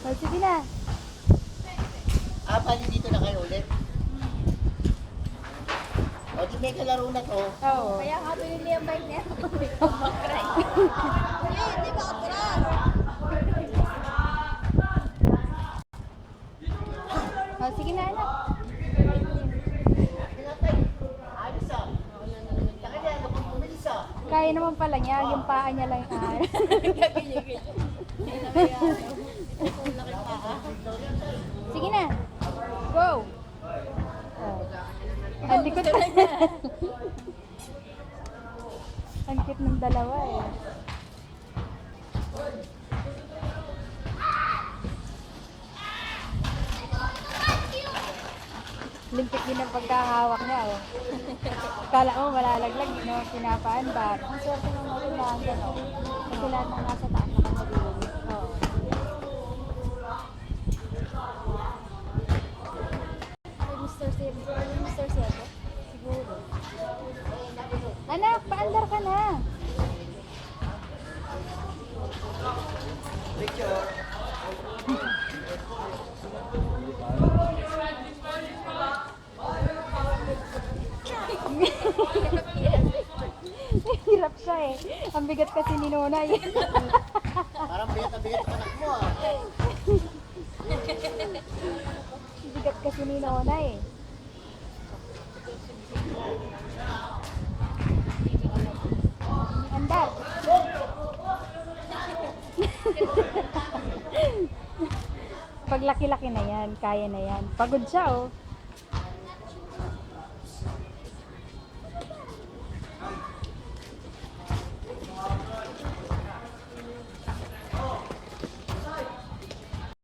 O, sige na. Bali dito na kayo ulit. O, di may kalaro na to. Oo. Kaya nga pinili ang bike niya. Mag-cry. Hindi ba atras? O, sige na, anak. Ayos ah. Saka niya, napupumilis ah. Kaya naman pala niya, yung paa niya lang. Sige na. Go. Oh. Ang likod pa. Ang cute ng dalawa eh. Limpit din ang pagkahawak niya oh. Kala mo malalaglag, no? Pinapaan ba? Ang swerte ng mga lang, gano'n. Kasi lahat ng nasa taas na kanilin. Oo. Mr. Sebo? Siguro. Anak, paandar ka na. Picture. Hirap siya eh. Ang bigat kasi ni Nonay. Parang bigat na bigat sa anak mo ah. Bigat kasi ni Nonay eh. Andar. Pag laki-laki na yan, kaya na yan. Pagod siya oh.